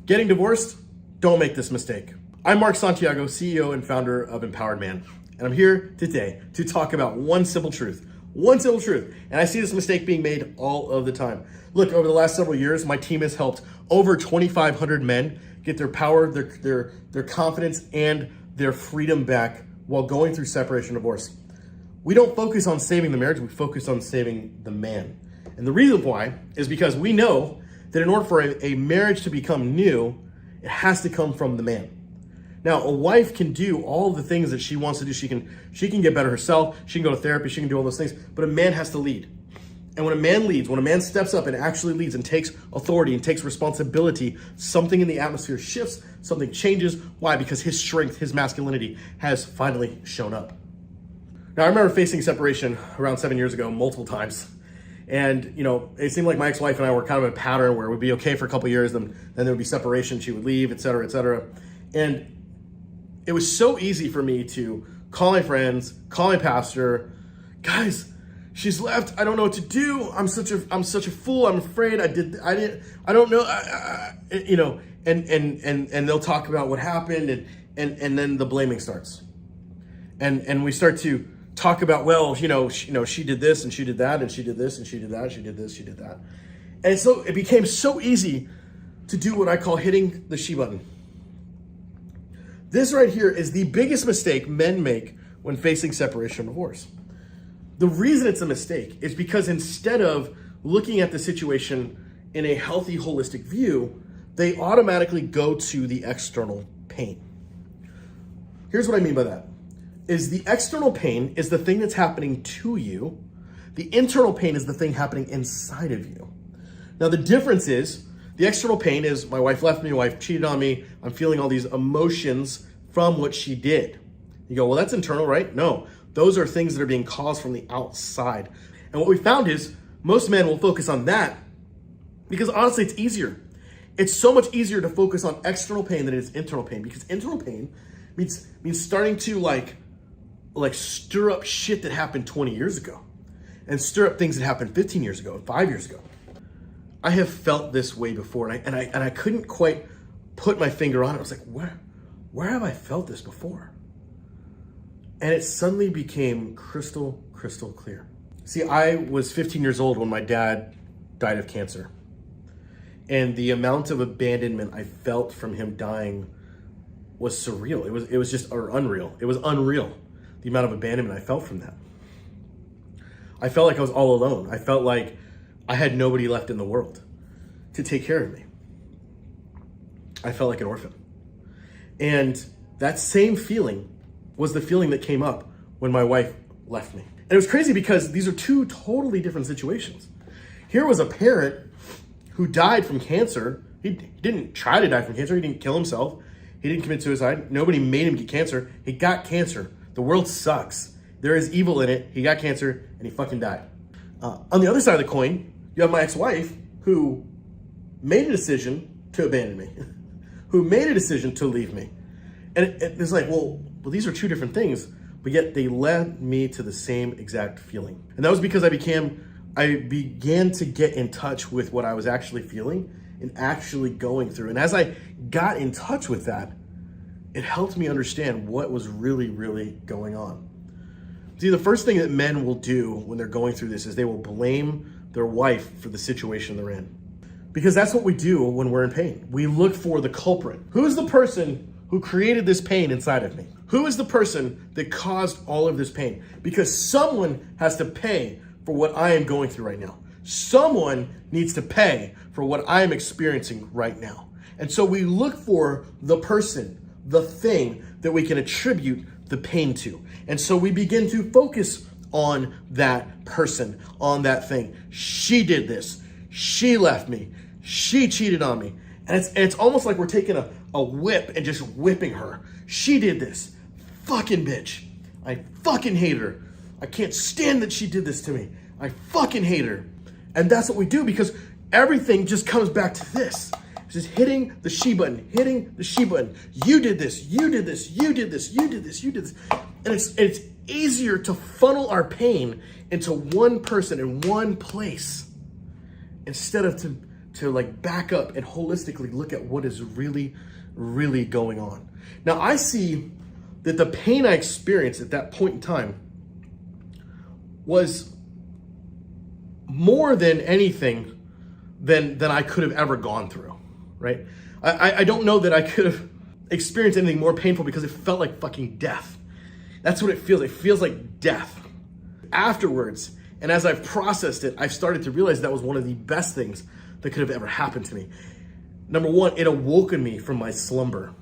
Getting divorced? Don't make this mistake. I'm Mark Santiago, CEO and founder of Empowered Man, and I'm here today to talk about one simple truth. One simple truth. And I see this mistake being made all of the time. Look, over the last several years, my team has helped over 2,500 men get their power, their confidence, and their freedom back while going through separation and divorce. We don't focus on saving the marriage, we focus on saving the man. And the reason why is because we know that in order for a marriage to become new, it has to come from the man. Now, a wife can do all the things that she wants to do. She can get better herself. She can go to therapy. She can do all those things. But a man has to lead. And when a man leads, when a man steps up and actually leads and takes authority and takes responsibility, something in the atmosphere shifts, something changes. Why? Because his strength, his masculinity has finally shown up. Now, I remember facing separation around 7 years ago multiple times. And, it seemed like my ex-wife and I were kind of a pattern where it would be okay for a couple of years, then there would be separation, she would leave, et cetera, et cetera. And it was so easy for me to call my friends, call my pastor, guys, she's left, I don't know what to do, I'm such a fool, I'm afraid, I don't know, and they'll talk about what happened, and then the blaming starts. And we start to talk about, well, she did this and she did that and she did this and she did that, she did this, she did that. And so it became so easy to do what I call hitting the she button. This right here is the biggest mistake men make when facing separation or divorce. The reason it's a mistake is because instead of looking at the situation in a healthy, holistic view, they automatically go to the external pain. Here's what I mean by that. Is the external pain is the thing that's happening to you. The internal pain is the thing happening inside of you. Now, the difference is the external pain is my wife left me, my wife cheated on me. I'm feeling all these emotions from what she did. You go, well, that's internal, right? No, those are things that are being caused from the outside. And what we found is most men will focus on that because honestly, it's easier. It's so much easier to focus on external pain than it is internal pain, because internal pain means starting to like stir up shit that happened 20 years ago and stir up things that happened 15 years ago, 5 years ago. I have felt this way before, and I couldn't quite put my finger on it. I was like, where have I felt this before? And it suddenly became crystal clear. See, I was 15 years old when my dad died of cancer. And the amount of abandonment I felt from him dying was surreal. It was just unreal. It was unreal, the amount of abandonment I felt from that. I felt like I was all alone. I felt like I had nobody left in the world to take care of me. I felt like an orphan. And that same feeling was the feeling that came up when my wife left me. And it was crazy because these are two totally different situations. Here was a parent who died from cancer. He didn't try to die from cancer. He didn't kill himself. He didn't commit suicide. Nobody made him get cancer. He got cancer. The world sucks. There is evil in it. He got cancer and he fucking died. On the other side of the coin, you have my ex-wife who made a decision to abandon me, who made a decision to leave me. And it's like, well, these are two different things, but yet they led me to the same exact feeling. And that was because I began to get in touch with what I was actually feeling and actually going through. And as I got in touch with that, it helped me understand what was really, really going on. See, the first thing that men will do when they're going through this is they will blame their wife for the situation they're in. Because that's what we do when we're in pain. We look for the culprit. Who is the person who created this pain inside of me? Who is the person that caused all of this pain? Because someone has to pay for what I am going through right now. Someone needs to pay for what I am experiencing right now. And so we look for the person, the thing that we can attribute the pain to. And so we begin to focus on that person, on that thing. She did this. She left me. She cheated on me. And it's almost like we're taking a whip and just whipping her. She did this. Fucking bitch. I fucking hate her. I can't stand that she did this to me. I fucking hate her. And that's what we do because everything just comes back to this. It's just hitting the she button, hitting the she button. You did this, you did this, you did this, you did this, you did this. And it's easier to funnel our pain into one person in one place instead of to like back up and holistically look at what is really, really going on. Now I see that the pain I experienced at that point in time was more than anything than I could have ever gone through, right? I don't know that I could have experienced anything more painful because it felt like fucking death. That's what it feels. It feels like death. Afterwards, and as I've processed it, I've started to realize that was one of the best things that could have ever happened to me. Number one, it awoken me from my slumber.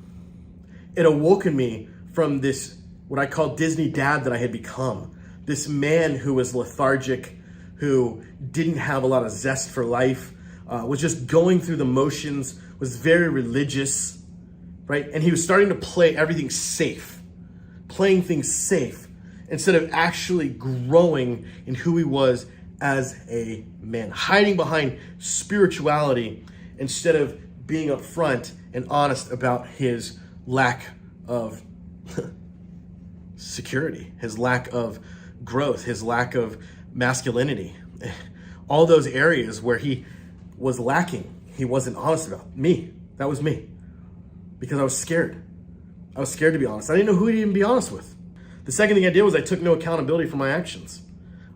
It awoken me from this, what I call Disney dad that I had become. This man who was lethargic, who didn't have a lot of zest for life, was just going through the motions, was very religious, right? And he was starting to play everything safe, playing things safe, instead of actually growing in who he was as a man, hiding behind spirituality instead of being upfront and honest about his lack of security, his lack of growth, his lack of masculinity, all those areas where he was lacking. He wasn't honest about me. That was me, because I was scared. I was scared to be honest. I didn't know who to even be honest with. The second thing I did was I took no accountability for my actions.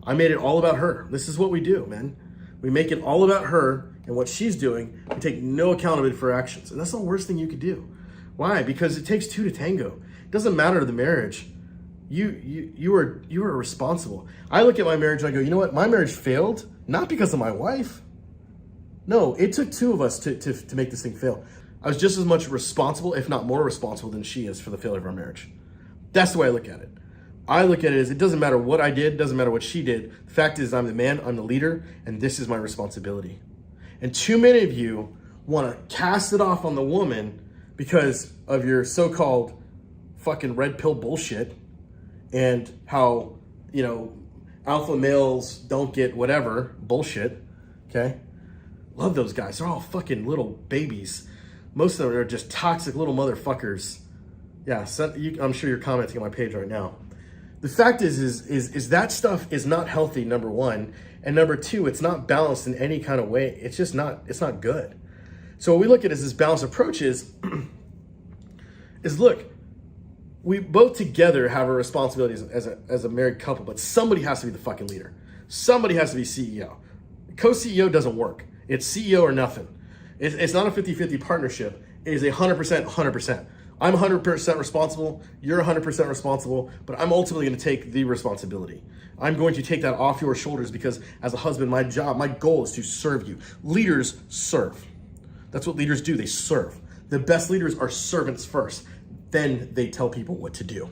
I made it all about her. This is what we do, man. We make it all about her and what she's doing. We take no accountability for her actions. And that's the worst thing you could do. Why? Because it takes two to tango. It doesn't matter to the marriage. You are responsible. I look at my marriage and I go, you know what? My marriage failed, not because of my wife. No, it took two of us to make this thing fail. I was just as much responsible, if not more responsible than she is for the failure of our marriage. That's the way I look at it. I look at it as it doesn't matter what I did, doesn't matter what she did. The fact is I'm the man, I'm the leader, and this is my responsibility. And too many of you want to cast it off on the woman because of your so-called fucking red pill bullshit and how, you know, alpha males don't get whatever bullshit, okay? Love those guys. They're all fucking little babies. Most of them are just toxic little motherfuckers. Yeah, so I'm sure you're commenting on my page right now. The fact is that stuff is not healthy, number one. And number two, it's not balanced in any kind of way. It's just not, it's not good. So what we look at as this balanced approach is look, we both together have a responsibility as a married couple, but somebody has to be the fucking leader. Somebody has to be CEO. Co-CEO doesn't work. It's CEO or nothing. It's not a 50-50 partnership. It is 100%, 100%. I'm 100% responsible, you're 100% responsible, but I'm ultimately gonna take the responsibility. I'm going to take that off your shoulders because as a husband, my goal is to serve you. Leaders serve. That's what leaders do, they serve. The best leaders are servants first, then they tell people what to do.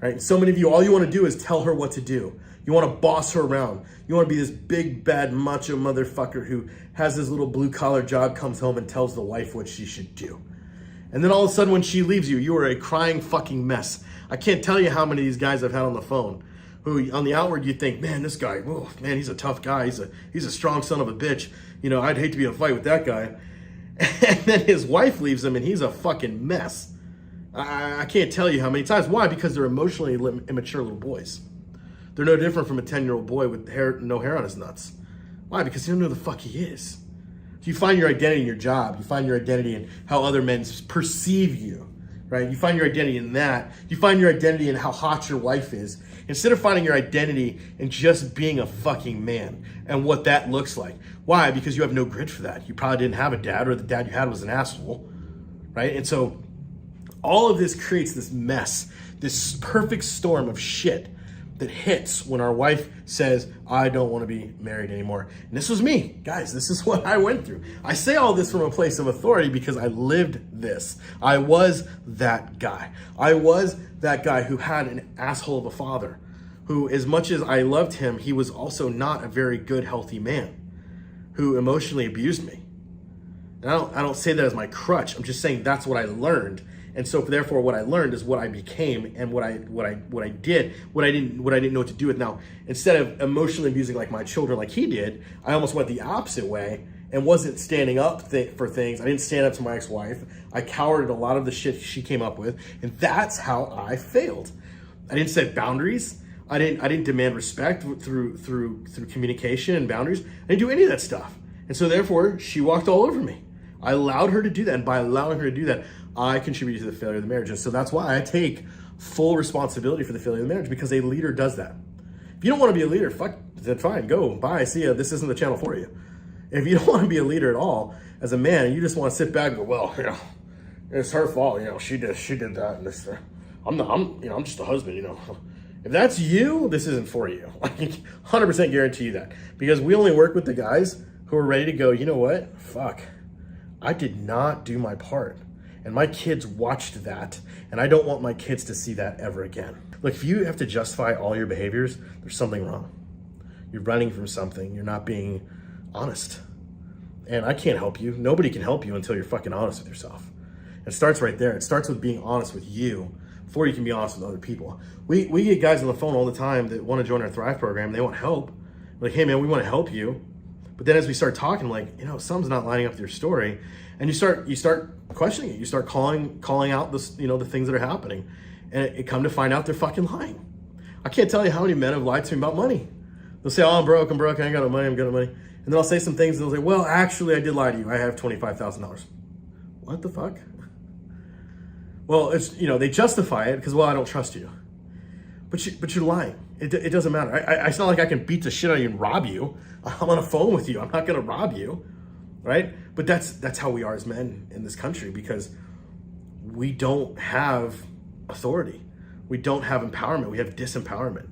Right? So many of you, all you wanna do is tell her what to do. You wanna boss her around. You wanna be this big, bad, macho motherfucker who has this little blue collar job, comes home and tells the wife what she should do. And then all of a sudden when she leaves you, you are a crying fucking mess. I can't tell you how many of these guys I've had on the phone who on the outward you think, man, this guy, whoa, man, he's a tough guy. He's a strong son of a bitch. You know, I'd hate to be in a fight with that guy. And then his wife leaves him and he's a fucking mess. I can't tell you how many times. Why? Because they're emotionally immature little boys. They're no different from a 10-year-old boy with no hair on his nuts. Why? Because he don't know who the fuck he is. You find your identity in your job. You find your identity in how other men perceive you, right? You find your identity in that. You find your identity in how hot your wife is. Instead of finding your identity in just being a fucking man and what that looks like. Why? Because you have no grit for that. You probably didn't have a dad, or the dad you had was an asshole, right? And so all of this creates this mess, this perfect storm of shit that hits when our wife says, I don't want to be married anymore. And this was me, guys. This is what I went through. I say all this from a place of authority because I lived this. I was that guy. I was that guy who had an asshole of a father, who, as much as I loved him, he was also not a very good, healthy man, who emotionally abused me. And I don't say that as my crutch. I'm just saying that's what I learned. And so therefore what I learned is what I became and what I did, what I didn't know what to do with. Now, instead of emotionally abusing like my children like he did, I almost went the opposite way and wasn't standing up for things. I didn't stand up to my ex-wife. I cowered at a lot of the shit she came up with, and that's how I failed. I didn't set boundaries. I didn't demand respect through communication and boundaries. I didn't do any of that stuff. And so therefore, she walked all over me. I allowed her to do that. And by allowing her to do that, I contributed to the failure of the marriage. And so that's why I take full responsibility for the failure of the marriage, because a leader does that. If you don't want to be a leader, fuck, then fine, go, bye, see ya. This isn't the channel for you. If you don't want to be a leader at all as a man, and you just want to sit back and go, well, it's her fault, she did that, and this, I'm just a husband, If that's you, this isn't for you. I can 100% guarantee you that, because we only work with the guys who are ready to go, you know what? Fuck, I did not do my part. And my kids watched that, and I don't want my kids to see that ever again. Look, if you have to justify all your behaviors, there's something wrong. You're running from something. You're not being honest. And I can't help you. Nobody can help you until you're fucking honest with yourself. It starts right there. It starts with being honest with you before you can be honest with other people. We get guys on the phone all the time that want to join our Thrive program. They want help. We're like, hey man, we want to help you. But then as we start talking, like, something's not lining up with your story. And you start questioning it. You start calling out this, the things that are happening. And it come to find out they're fucking lying. I can't tell you how many men have lied to me about money. They'll say, oh, I'm broke, I ain't got no money, I'm good at money. And then I'll say some things and they'll say, well, actually I did lie to you. I have $25,000. What the fuck? Well, it's, they justify it because, well, I don't trust you. But you're lying. It doesn't matter. It's not like I can beat the shit out of you and rob you. I'm on a phone with you. I'm not going to rob you, right? But that's how we are as men in this country, because we don't have authority. We don't have empowerment. We have disempowerment.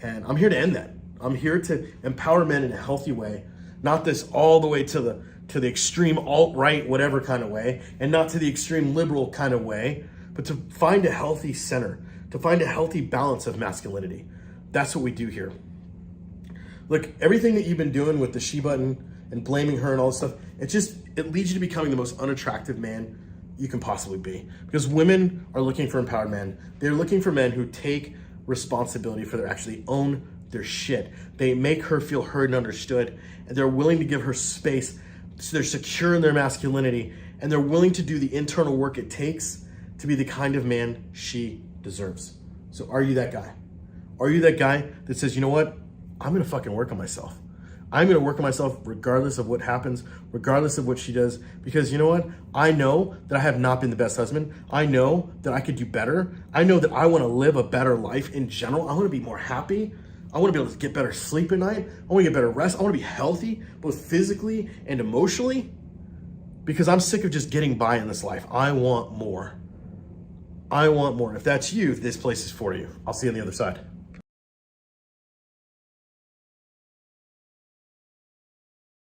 And I'm here to end that. I'm here to empower men in a healthy way, not this all the way to the extreme alt-right whatever kind of way, and not to the extreme liberal kind of way, but to find a healthy center, to find a healthy balance of masculinity. That's what we do here. Look, everything that you've been doing with the she button and blaming her and all this stuff, it leads you to becoming the most unattractive man you can possibly be. Because women are looking for empowered men. They're looking for men who take responsibility for actually own their shit. They make her feel heard and understood, and they're willing to give her space, so they're secure in their masculinity, and they're willing to do the internal work it takes to be the kind of man she deserves. So are you that guy? Are you that guy that says, you know what? I'm gonna fucking work on myself. I'm gonna work on myself regardless of what happens, regardless of what she does, because you know what? I know that I have not been the best husband. I know that I could do better. I know that I wanna live a better life in general. I wanna be more happy. I wanna be able to get better sleep at night. I wanna get better rest. I wanna be healthy, both physically and emotionally, because I'm sick of just getting by in this life. I want more. I want more. If that's you, this place is for you. I'll see you on the other side.